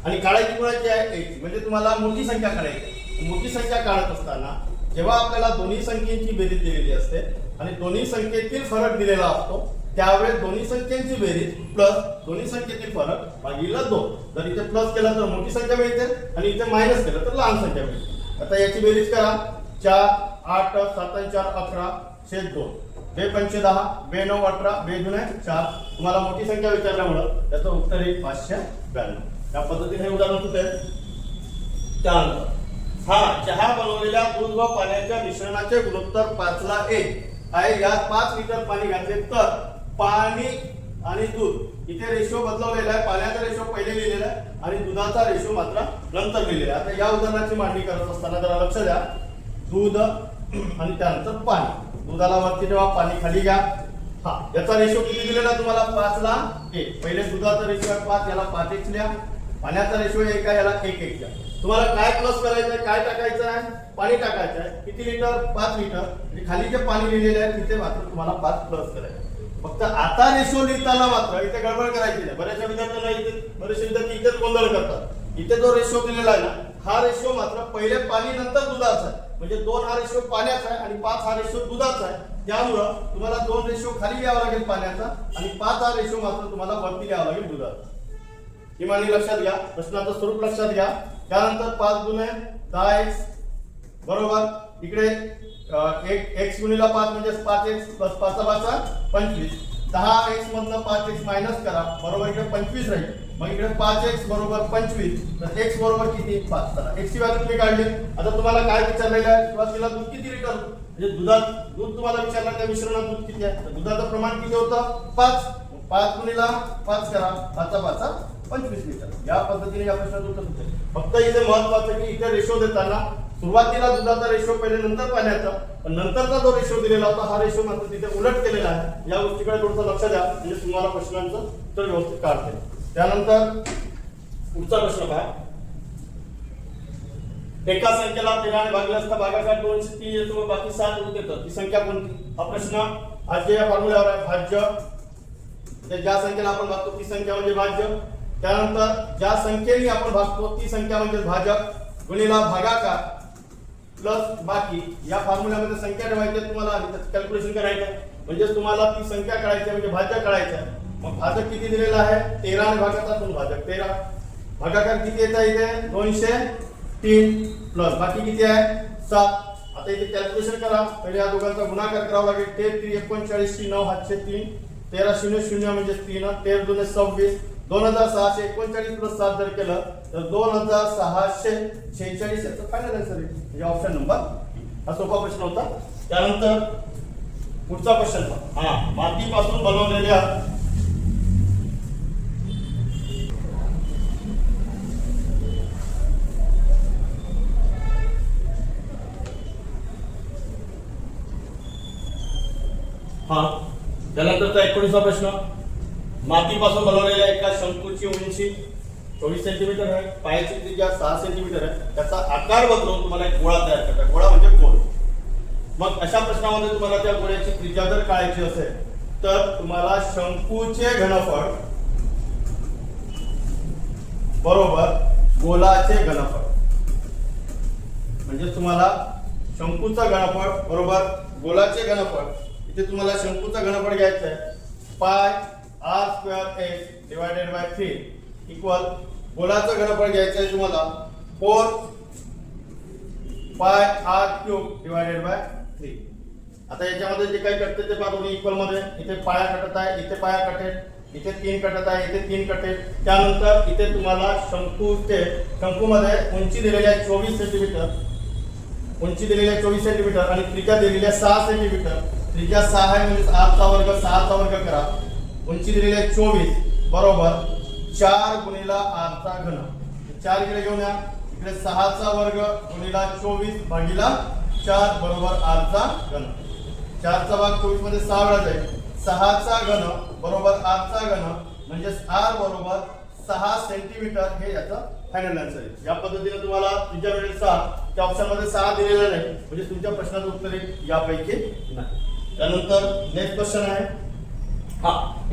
आणि काढायची कोणाची आहे ए ची म्हणजे तुम्हाला मोठी संख्या काढायची. मोठी संख्या काढत असताना जेव्हा आपल्याला दोन्ही संख्येची बेरीज दिलेली असते आणि दोन्ही संख्येतील फरक दिलेला असतो त्यावेळेस दोन्ही संख्येची बेरीज प्लस दोन्ही संख्येतील फरक भागिले 2. जर इथे प्लस केला तर मोठी संख्या मिळते आणि इथे मायनस केलं तर लहान संख्या मिळते. आता याची बेरीज करा 4 8 7 4 11 छेद 2 2 5 10 2 9 18 2 2 4. तुम्हाला मोठी संख्या विचारल्यामुळे त्याचं उत्तर येईल 592. या पद्धतीने हे उदाहरण होते. त्यानंतर चहा बनवलेल्या दूध व पाण्याच्या मिश्रणाचे गुणोत्तर 5:1 आहे. यात 5 लिटर पाणी घातले तर पाणी आणि दूध इथे रेशो बदलवलेला आहे. पाण्याचा रेशो पहिले लिहिलेला आहे आणि दुधाचा रेशो मात्र नंतर लिहिलेला आहे. आता या उदाहरणाची मांडणी करत असताना जरा लक्ष द्या. दूध आणि त्यानंतर पाणी. दुधाला वरती ठेवा पाणी खाली घ्या. याचा रेशो किती दिलेला तुम्हाला 5:1. पहिले दुधाचा रेशो आहे 5 याला 5x लिहा. पाण्याचा रेशो 1 आहे याला 1x घ्या. तुम्हाला काय प्लस करायचं आहे काय टाकायचं आहे पाणी टाकायचं आहे. किती लिटर 5 लिटर आणि खाली जे पाणी लिहिलेले आहे तिथे मात्र तुम्हाला 5 प्लस करायचं. फक्त आता रेशो लिहिताना मात्र इथे गडबड करायची नाही. बऱ्याचशा विद्यार्थ्यांना बरेचसे विद्यार्थी इथेच गोंधळ करतात. इथे जो रेशो दिलेला आहे ना हा रेशो मात्र पहिले पाणी नंतर दुधाचा आहे म्हणजे 2 हा रेशो पाण्याचा आहे आणि 5 हा रेशो दुधाचा आहे. त्यामुळं तुम्हाला 2 रेशो खाली लिहावा लागेल पाण्याचा आणि 5 हा रेशो मात्र तुम्हाला वरती लिहावा लागेल दुधाचा. ही मांडणी लक्षात घ्या. प्रश्नाचं स्वरूप लक्षात घ्या. त्यानंतर 5 गुणे 10x बरोबर इकडे x गुणिले 5 म्हणजे 5x प्लस 5 5 25. 10x मधनं 5x मायनस करा बरोबर इकडे 25 राहील. मग इकडे 5x बरोबर 25 तर x बरोबर किती 5. चला x ची व्हॅल्यू तुम्ही काढली. आता तुम्हाला काय विचारलेलं आहे सुरुवातीला दूध किती लिटर म्हणजे दूध तुम्हाला विचारलं त्या मिश्रणात दूध किती आहे. दुधाचं प्रमाण किती होतं 5. 5 गुणिले 5 करा 5 5 25 लिटर. या पद्धतीने या प्रश्नाचं उत्तर होते. फक्त इथे महत्वाचं की इथे रेशो देताना सुरुवातीला दुधाचा रेशो पहिले नंतर पाण्याचा पण नंतरचा जो रेशो दिलेला होता हा रेशो मात्र तिथे उलट केलेला आहे. या गोष्टीकडे थोडंसं लक्ष द्या म्हणजे तुम्हाला प्रश्नांचं उत्तर व्यवस्थित काढता येईल. त्यानंतर पुढचा प्रश्न पहा. एका संख्येला 13 ने भागले असता भागाकार 203 येतो व बाकी 7 उरत येतात. ती संख्या कोणती. हा प्रश्न आज या फॉर्म्युल्यावर आहे. भाज्य ज्या संख्येला आपण भागतो ती संख्या म्हणजे भाज्य. त्यानंतर ज्या संख्येने आपण भागतो ती संख्या म्हणजे भाजक गुणिला भागाकार प्लस बाकी. या फॉर्म्युल्यामध्ये संख्या ठेवायची तुम्हाला कॅल्क्युलेशन करायचं म्हणजे तुम्हाला ती संख्या काढायची म्हणजे भाजक काढायचं. मग भाजक किती दिलेला आहे 13 ने भागाकार दोन भाजक 13. भागाकार किती येत आहे इथे 203 प्लस बाकी किती आहे 7. आता इथे कॅल्क्युलेशन करा. पहिले या दोघांचा गुणाकार करावा लागेल. 13 39 9 हातचे 3 13 0 0 म्हणजे 3 13 2 26 2639 प्लस 7 जर केलं तर 2646 याचा फायनल आन्सर आहे म्हणजे ऑप्शन नंबर. हा सोपा प्रश्न होता. त्यानंतर पुढचा प्रश्न मातीपासून बनवलेल्या त्यानंतरचा 19वा प्रश्न, मातीपासून बनवलेल्या एका शंकूची उंची 24 सेंटीमीटर आहे, पायाची त्रिज्या 6 सेंटीमीटर आहे, त्याचा आकार बदलून तुम्हाला एक गोळा तयार करायचा. गोळा म्हणजे गोल. मग अशा प्रश्नामध्ये तुम्हाला त्या गोळ्याची त्रिज्या जर काढायची असेल तर तुम्हाला शंकूचे घनफळ बरोबर गोलाचे घनफळ, म्हणजे तुम्हाला शंकूचा घनफळ बरोबर गोलाचे घनफळ, इथे तुम्हाला शंकूचा घनफळ घ्यायचा आहे pi r square h divided by 3 equal गोलाचं घनफळ घ्यायचं आहे तुम्हाला 4 पाय r क्यूब डिवायडेड बाय 3. आता याच्यामध्ये जे काही कटते ते पाहतो इक्वल मध्ये, इथे पाया कटत आहे, इथे पाया कटेल, इथे 3 कटत आहे, इथे 3 कटेल. त्यानंतर इथे तुम्हाला शंकूमध्ये उंची दिलेली आहे 24 सेंटीमीटर, उंची दिलेली आहे 24 सेंटीमीटर आणि त्रिज्या दिलेली आहे 6 सेंटीमीटर. त्रिज्या 6 आहे म्हणजे 8 चा वर्ग 6 चा वर्ग करा. उंची दिलेली आहे 24 बरोबर 4 गुणिला r चा घन. 4 इकडे घेऊन या, इकडे 6 चा वर्ग गुणिला 24 भागिला 4 बरोबर r चा घन. 4 चा भाग 24 मध्ये 6 वेळा जाईल. 6 चा घन बरोबर r चा घन म्हणजे r बरोबर 6 सेंटीमीटर हे याचा फायनल आन्सर आहे. या पद्धतीने तुम्हाला त्रिज्या मिळेल 6. त्या ऑप्शन मध्ये 6 दिलेला नाही, म्हणजे तुमच्या प्रश्नाचं उत्तर आहे यापैकी नाही. त्यानंतर नेक्स्ट क्वेश्चन आहे.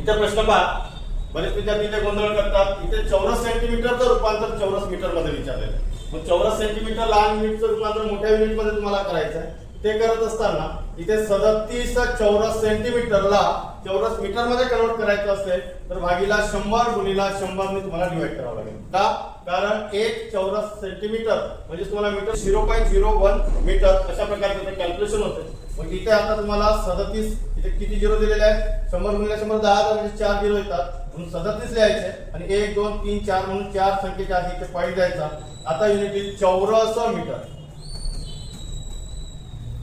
इथे प्रश्न पहा, बरेच विद्यार्थी इथे गोंधळ करतात. इथे चौरस सेंटीमीटरचं रूपांतर चौरस मीटर मध्ये विचारलेलं आहे. मग चौरस सेंटीमीटर लहान युनिटचं रूपांतर मोठ्या युनिट मध्ये तुम्हाला करायचं आहे. ते करत असताना इथे 37 चौरस सेंटीमीटरला चौरस मीटर मध्ये कन्वर्ट करायचं असेल तर भागीला 100 गुणिला 100 ने तुम्हाला डिवाइड करावं लागेल. का? कारण 1 चौरस सेंटीमीटर म्हणजे तुम्हाला मीटर 0.01 मीटर अशा प्रकारचे कॅल्क्युलेशन होते. मग इथे आता तुम्हाला 37 इथे किती झिरो दिलेले आहेत, 100 गुणिला 100 10 म्हणजे 4 झिरो येतात म्हणून 37 लिहायचे आणि 1 2 3 4 म्हणून 4 संख्येच्या आधी इथे पॉईंट द्यायचा. आता युनिट इज चौरस मीटर.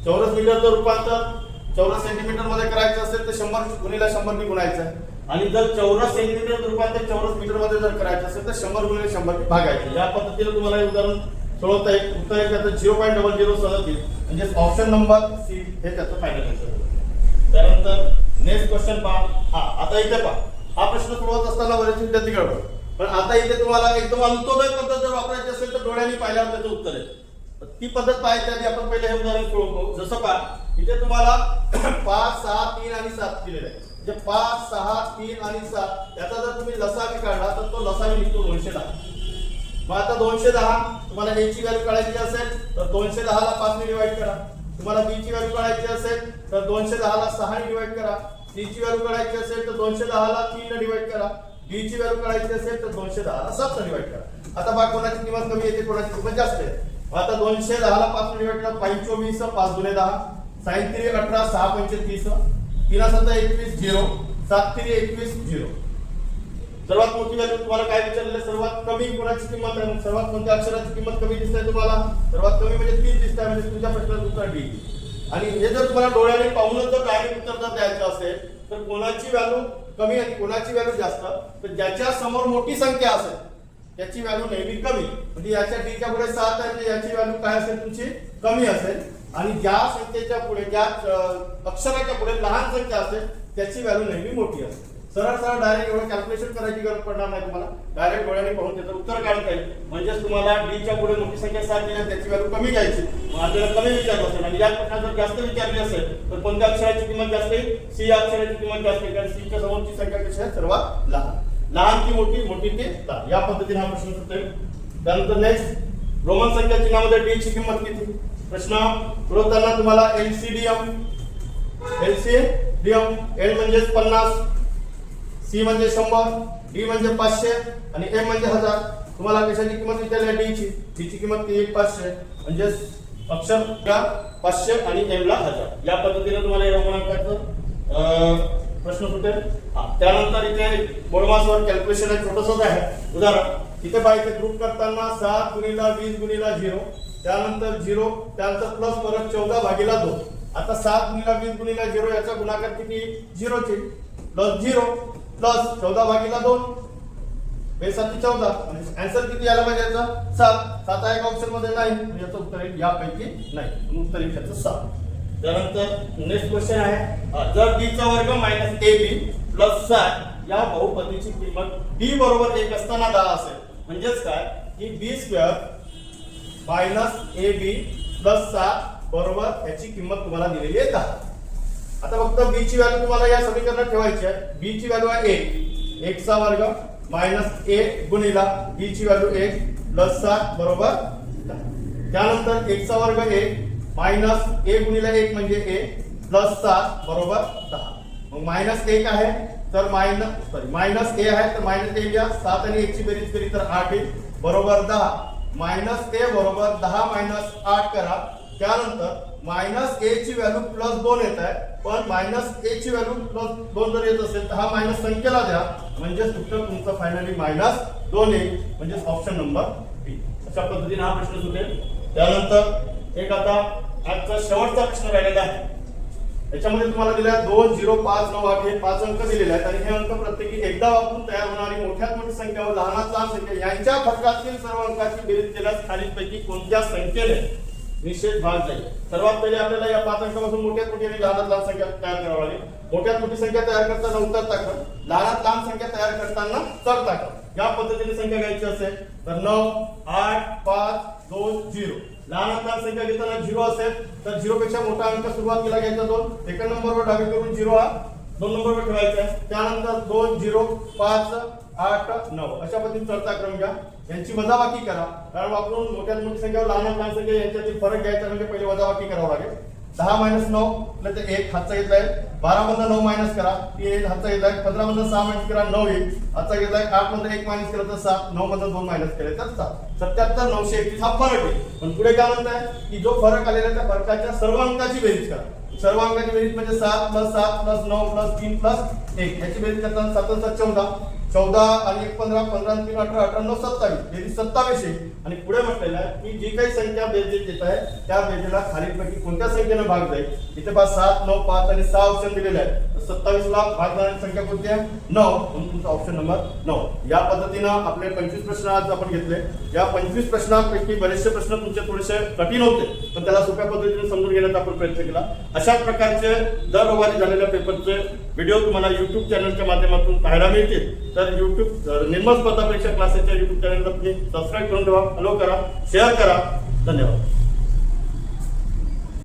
चौरस मीटरचं रूपांतर चौरस सेंटीमीटर मध्ये करायचं असेल तर 100 गुणिला 100 ने गुणायचं आहे आणि जर चौरस सेंटीमीटर रूपांतर चौरस मीटर मध्ये जर करायचं असेल तर 100 गुणिले 100 ने भागायचं. या पद्धतीने तुम्हाला हे उदाहरण सोडवता येईल. उत्तर आहे त्याचं 0.00 म्हणजे ऑप्शन नंबर सी हे त्याचं फायनल आन्सर. त्यानंतर नेक्स्ट क्वेश्चन पहा. आता इथे पहा, हा प्रश्न सोडवत असताना बरेच विद्यार्थी गडबड, पण आता इथे तुम्हाला एकदम अंत्योदय पद्धत जर वापरायची असेल तर डोळ्यांनी पाहिल्यावर त्याचं उत्तर आहे. ती पद्धत पाहायची आधी आपण पहिले हे उदाहरण सोडवतो. जसं पहा, इथे तुम्हाला 5 6 3 आणि 7 दिलेलं आहे. म्हणजे 5 6 3 आणि 7 याचा जर तुम्ही लसावी काढला तर तो लसावी निघतो 210. मग आता 210 तुम्हाला a ची व्हॅल्यू काढायची असेल तर 210 ला 5 ने डिवाइड करा. तुम्हाला b ची व्हॅल्यू काढायची असेल तर 210 ला 6 ने डिवाइड करा. c ची व्हॅल्यू काढायची असेल तर 210 ला 3 ने डिवाइड करा. d ची व्हॅल्यू काढायची असेल तर 210 ला 7 ने डिवाइड करा. आता बघा कोणाची किंमत कमी येते, कोणाची किंमत जास्त आहे. आता 210 ला 5 ने डिवाइड करा. 5 24 5 दुने 10 sin 3 18 6 5 30 3 7 21 0 7 3 21 0. सर्वात मोठी व्हॅल्यू तुम्हाला काय विचारले, सर्वात कमी कोणाची किंमत आहे, सर्वात कोणत्या अक्षराची किंमत कमी दिसते तुम्हाला, सर्वात कमी म्हणजे 3 दिसते, म्हणजे तुमच्या प्रश्नाचं उत्तर डी. आणि हे जर तुम्हाला डोळ्याने पाहूनच जर डायरेक्ट उत्तर जर द्यायचं असेल तर कोणाची व्हॅल्यू कमी आणि कोणाची व्हॅल्यू जास्त, तर ज्याच्या समोर मोठी संख्या असेल त्याची व्हॅल्यू नेहमी कमी, म्हणजे याच्या डी च्या पुढे 7 आहे म्हणजे याची व्हॅल्यू काय असेल तुमची कमी असेल. आणि ज्या संख्येच्या पुढे ज्या अक्षराच्या पुढे लहान संख्या असेल त्याची व्हॅल्यू नेहमी मोठी असेल. सरळ सरळ डायरेक्ट एवढं कॅल्क्युलेशन करायची गरज पडणार नाही तुम्हाला, डायरेक्ट डोळ्याने पाहून त्याचं उत्तर काढता येईल. म्हणजेच तुम्हाला डी च्या पुढे मोठी संख्या 7 दिली त्याची व्हॅल्यू कमी घ्यायची, मग आपल्याला कमी विचारलं असेल. आणि या प्रश्नात जर जास्त विचारली असेल तर कोणत्या अक्षराची किंमत जास्त येईल, सी या अक्षराची किंमत जास्त येईल, कारण सी च्या समोरची संख्या कशी आहे सर्वात लहान, लहान की मोठी, मोठी ते लहान. या पद्धतीने हा प्रश्न सुटेल. त्यानंतर नेक्स्ट, रोमन संख्या चिन्हामध्ये डी ची किंमत किती. प्रश्न सोडवताना तुम्हाला एलसीडीएम एल म्हणजे 50, सी म्हणजे 100, डी म्हणजे 500 आणि एम म्हणजे 1000. तुम्हाला कशाची किंमत विचारली आहे, डी ची किंमत किती 500, म्हणजे अक्षर 500 आणि एम ला 1000. या पद्धतीने तुम्हाला या रोमन अंकाचं प्रश्न सुटेल. त्यानंतर इथे बोडमासवर कॅल्क्युलेशन आहे, छोटंसंच आहे उदाहरण. इथे पाहिजे ग्रुप करताना 7 गुणिला 20 गुणिला 0, त्यानंतर 0, त्यानंतर प्लस परत 14 भागिला 2. आता 7 गुणिला 20 गुणिला 0 याचा गुणाकार किती 0 चे प्लस 0 प्लस 14 भागिला 2 बेसाती 14. म्हणजे आन्सर किती यायला पाहिजे याचा 7. 7 आहे का ऑप्शन मध्ये नाही, म्हणजे याचं उत्तर येईल यापैकी नाही, उत्तर येईल याचं 7. त्यानंतर नेक्स्ट क्वेश्चन आहे जर b चा वर्ग मायनस ab प्लस 7 या बहुपदीची किंमत b बरोबर 1 असताना 10 असेल म्हणजेच काय की b square minus ab plus 7 बरोबर याची किंमत तुम्हाला दिलेली आहे 10. आता फक्त b ची व्हॅल्यू तुम्हाला या समीकरणात ठेवायची आहे. b ची व्हॅल्यू आहे 1 चा वर्ग मायनस a गुणिला b ची व्हॅल्यू 1 प्लस 7 बरोबर 10. त्यानंतर 1 चा वर्ग 1 मायनस a गुणिला 1 म्हणजे a प्लस 7 बरोबर 10. मग मायनस 1 आहे तर मायनस a आहे तर मायनस a घ्या 7 आणि 1 ची बेरीज केली तर 8 येईल बरोबर 10. मायनस a बरोबर 10 मायनस 8 करा. त्यानंतर मायनस a ची व्हॅल्यू प्लस 2 येत आहे पण मायनस a ची व्हॅल्यू प्लस 2 जर येत असेल तर हा मायनस संख्येला द्या म्हणजे उत्तर तुमचं फायनली मायनस 2 येईल म्हणजे ऑप्शन नंबर बी. अशा पद्धतीने हा प्रश्न सुटेल. त्यानंतर एक आता आजचा शेवटचा प्रश्न राहिलेला आहे. याच्यामध्ये तुम्हाला दिला 2 0 5 9 8 हे 5 अंक दिलेले आहेत आणि हे अंक प्रत्येकी एकदा वापरून तयार होणारी मोठ्यात मोठी संख्या व लहानात लहान संख्या यांच्या फरकातील सर्व अंकाची बेरीज केल्यास खालीलपैकी कोणत्या संख्येने निश्चित भाग जाईल. सर्वात पहिले आपल्याला या 5 अंकापासून मोठ्यात मोठी आणि लहानात लहान संख्या तयार करावी लागेल. मोठ्यात मोठी संख्या तयार करताना उत्तर टाका, लहानात लहान संख्या तयार करताना चर टाका. या पद्धतीने संख्या घ्यायची असेल तर 9 8 5 2 0. लहानात लहान संख्या घेताना 0 असेल तर 0 पेक्षा मोठा अंक सुरुवातीला घ्यायचा 2. सेकंड नंबरवर डावीकडून 0 हा 2 नंबरवर ठेवायचा आहे. त्यानंतर 2 0 5 8 9 अशा पद्धतीने चढता क्रम घ्या. यांची वजाबाकी करा कारण वापरून मोठ्यात मोठी संख्या व लहानात लहान संख्या यांच्यातील फरक घ्यायचा म्हणजे पहिले वजाबाकी करावं लागेल. 10 - 9 म्हणजे 1 हातचा घेतलाय. 12 मधून 9 मायनस करा 3 हातचा घेतलाय. 15 मधून 6 मायनस करा 9 येईल हातचा घेतलाय. 8 मधून 1 मायनस केलं तर 7. 9 मधून 2 मायनस केले तर 7. 77 921 हा फरक आहे. पण पुढे काय म्हणताय की जो फरक आलेला त्या फरकाच्या सर्व अंकाची बेरीज करा. सर्व अंकाची बेरीज म्हणजे 7 + 7 + 9 + 3 + 1 याची बेरीज करताना 7 + 7 14 14 आणि 1 15 15 आणि 3 18 18 9 27 बेरीज 27 येईल. आणि पुढे म्हटलेलं आहे की जी काही संख्या बेरीज येत आहे त्या बेरीजला खालीलपैकी कोणत्या संख्येने भाग जाईल. इथे पहा 7 9 5 आणि 6 ऑप्शन दिलेले आहेत. 27 ला भाग जाणारी संख्या कोणती आहे 9 म्हणून तुमचा ऑप्शन नंबर 9. या पद्धतीने आपले 25 प्रश्न आज आपण घेतले. या 25 प्रश्नांपैकी बरेचसे प्रश्न तुमचे थोडेसे कठीण होते पण त्याला सोप्या पद्धतीने समजून घेण्याचा आपण प्रयत्न केला. अशाच प्रकारचे दर रविवारी झालेल्या पेपरचे व्हिडिओ तुम्हाला YouTube चॅनलच्या माध्यमातून पाहायला मिळतील. तर YouTube निर्मल स्पर्धा परीक्षा क्लासेसच्या YouTube चॅनलला तुम्ही सबस्क्राईब करून ठेवा, फॉलो करा, शेअर करा. धन्यवाद.